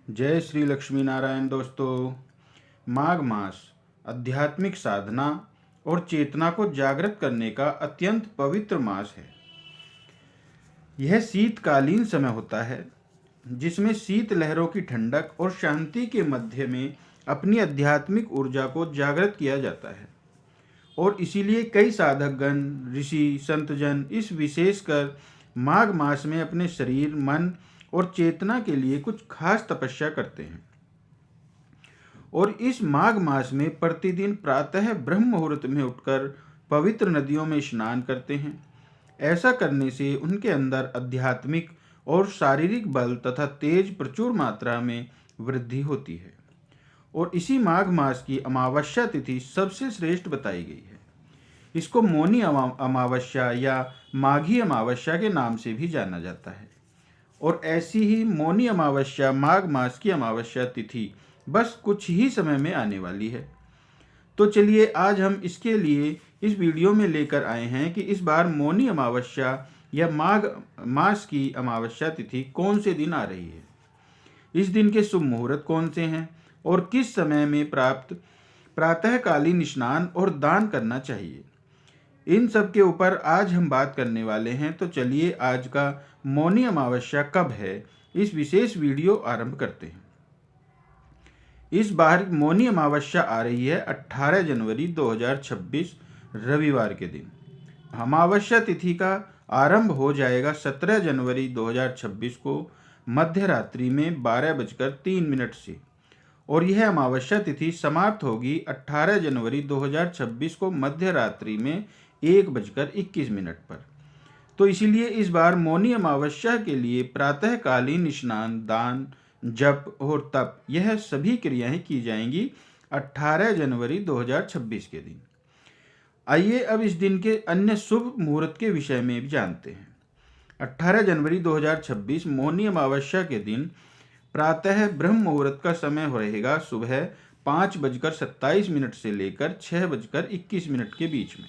जय श्री लक्ष्मी नारायण। दोस्तों, माघ मास आध्यात्मिक साधना और चेतना को जागृत करने का अत्यंत पवित्र मास है। यह शीतकालीन समय होता है जिसमें शीत लहरों की ठंडक और शांति के मध्य में अपनी आध्यात्मिक ऊर्जा को जागृत किया जाता है। और इसीलिए कई साधकगण, ऋषि, संतजन इस विशेषकर माघ मास में अपने शरीर, मन और चेतना के लिए कुछ खास तपस्या करते हैं। और इस माघ मास में प्रतिदिन प्रातः ब्रह्म मुहूर्त में उठकर पवित्र नदियों में स्नान करते हैं। ऐसा करने से उनके अंदर आध्यात्मिक और शारीरिक बल तथा तेज प्रचुर मात्रा में वृद्धि होती है। और इसी माघ मास की अमावस्या तिथि सबसे श्रेष्ठ बताई गई है। इसको मौनी अमावस्या या माघी अमावस्या के नाम से भी जाना जाता है। और ऐसी ही मौनी अमावस्या माघ मास की अमावस्या तिथि बस कुछ ही समय में आने वाली है। तो चलिए आज हम इसके लिए इस वीडियो में लेकर आए हैं कि इस बार मौनी अमावस्या या माघ मास की अमावस्या तिथि कौन से दिन आ रही है, इस दिन के शुभ मुहूर्त कौन से हैं और किस समय में प्रातःकालीन स्नान और दान करना चाहिए। इन सब के ऊपर आज हम बात करने वाले हैं। तो चलिए आज का मौनी अमावस्या कब है, इस विशेष वीडियो आरंभ करते हैं। इस बार मौनी अमावस्या आ रही है 18 जनवरी 2026 रविवार के दिन। अमावस्या तिथि का आरंभ हो जाएगा 17 जनवरी 2026 को मध्य रात्रि में 12:03 से, और यह अमावस्या तिथि समाप्त होगी 18 जनवरी 2026 को मध्य रात्रि में 1:21 पर। तो इसीलिए इस बार मौनी अमावस्या के लिए प्रातःकालीन स्नान, दान, जप और तप, यह सभी क्रियाएं की जाएंगी 18 जनवरी 2026 के दिन। आइए अब इस दिन के अन्य शुभ मुहूर्त के विषय में भी जानते हैं। 18 जनवरी 2026 मौनी अमावस्या के दिन प्रातः ब्रह्म मुहूर्त का समय रहेगा सुबह 5:27 से लेकर 6:21 के बीच में।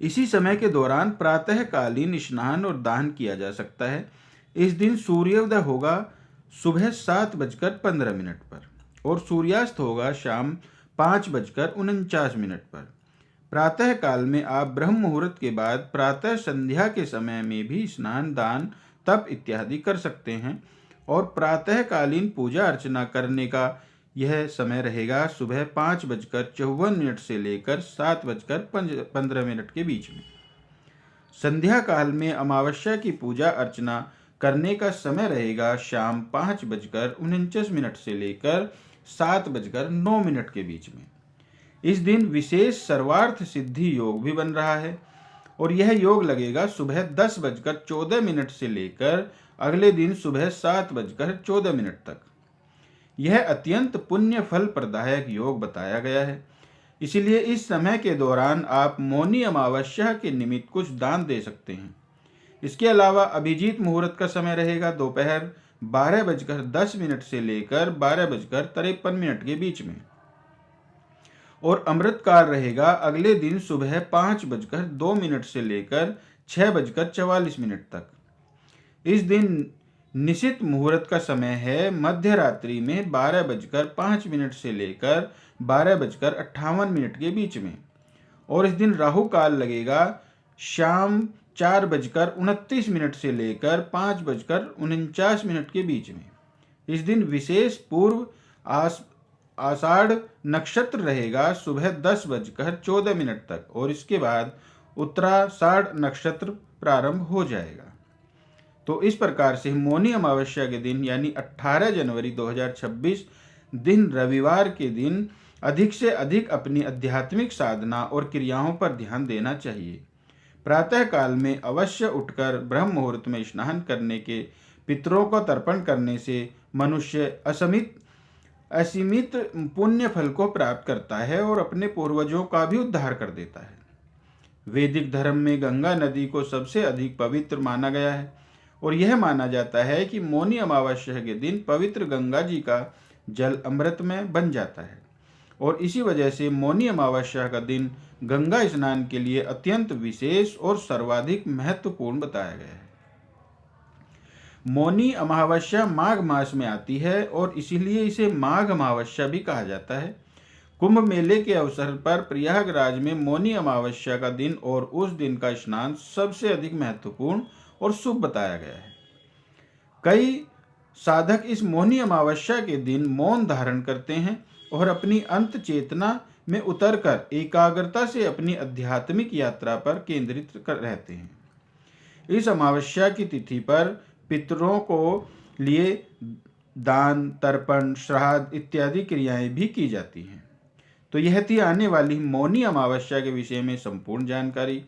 इसी समय के दौरान प्रातःकालीन स्नान और दान किया जा सकता है। इस दिन सूर्योदय होगा सुबह 7:15 पर और सूर्यास्त होगा शाम 5:49 पर। प्रातः काल में आप ब्रह्म मुहूर्त के बाद प्रातः संध्या के समय में भी स्नान, दान, तप इत्यादि कर सकते हैं। और प्रातःकालीन पूजा अर्चना करने का यह समय रहेगा सुबह 5:54 से लेकर 7:15 के बीच में। संध्या काल में अमावस्या की पूजा अर्चना करने का समय रहेगा शाम 5:49 से लेकर 7:09 के बीच में। इस दिन विशेष सर्वार्थ सिद्धि योग भी बन रहा है और यह योग लगेगा सुबह 10:14 से लेकर अगले दिन सुबह 7:14 तक। यह अत्यंत पुण्य फल प्रदायक योग बताया गया है। इसीलिए इस समय के दौरान आप मौनी अमावस्या के निमित्त कुछ दान दे सकते हैं। इसके अलावा अभिजीत मुहूर्त का समय रहेगा दोपहर 12:10 से लेकर 12:53 के बीच में, और अमृत काल रहेगा अगले दिन सुबह 5:02 से लेकर 6:44 तक। इस दिन निशित मुहूर्त का समय है मध्य रात्रि में 12:05 से लेकर 12:58 के बीच में, और इस दिन राहु काल लगेगा शाम 4:29 से लेकर 5:49 के बीच में। इस दिन विशेष पूर्व आषाढ़ नक्षत्र रहेगा सुबह 10:14 तक, और इसके बाद उत्तराषाढ़ नक्षत्र प्रारंभ हो जाएगा। तो इस प्रकार से मौनी अमावस्या के दिन यानी 18 जनवरी 2026 दिन रविवार के दिन अधिक से अधिक अपनी आध्यात्मिक साधना और क्रियाओं पर ध्यान देना चाहिए। प्रातः काल में अवश्य उठकर ब्रह्म मुहूर्त में स्नान करने के पितरों को तर्पण करने से मनुष्य असीमित पुण्य फल को प्राप्त करता है और अपने पूर्वजों का भी उद्धार कर देता है। वैदिक धर्म में गंगा नदी को सबसे अधिक पवित्र माना गया है और यह माना जाता है कि मौनी अमावस्या के दिन पवित्र गंगा जी का जल अमृत में बन जाता है, और इसी वजह से मौनी अमावस्या का दिन गंगा स्नान के लिए अत्यंत विशेष और सर्वाधिक महत्वपूर्ण बताया गया है। मौनी अमावस्या माघ मास में आती है और इसीलिए इसे माघ अमावस्या भी कहा जाता है। कुंभ मेले के अवसर पर प्रयागराज में मौनी अमावस्या का दिन और उस दिन का स्नान सबसे अधिक महत्वपूर्ण और शुभ बताया गया है। कई साधक इस मौनी अमावस्या के दिन मौन धारण करते हैं और अपनी अंत चेतना में उतरकर एकाग्रता से अपनी आध्यात्मिक यात्रा पर केंद्रित रहते हैं। इस अमावस्या की तिथि पर पितरों को लिए दान, तर्पण, श्राद्ध इत्यादि क्रियाएं भी की जाती हैं। तो यह थी आने वाली मौनी अमावस्या के विषय में संपूर्ण जानकारी।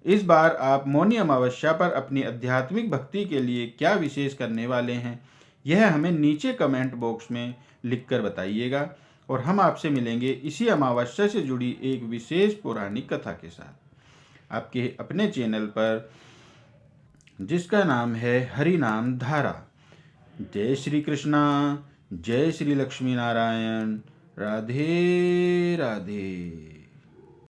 इस बार आप मौनी अमावस्या पर अपनी आध्यात्मिक भक्ति के लिए क्या विशेष करने वाले हैं, यह हमें नीचे कमेंट बॉक्स में लिखकर बताइएगा और हम आपसे मिलेंगे इसी अमावस्या से जुड़ी एक विशेष पौराणिक कथा के साथ आपके अपने चैनल पर, जिसका नाम है हरि नाम धारा। जय श्री कृष्णा, जय श्री लक्ष्मी नारायण, राधे राधे।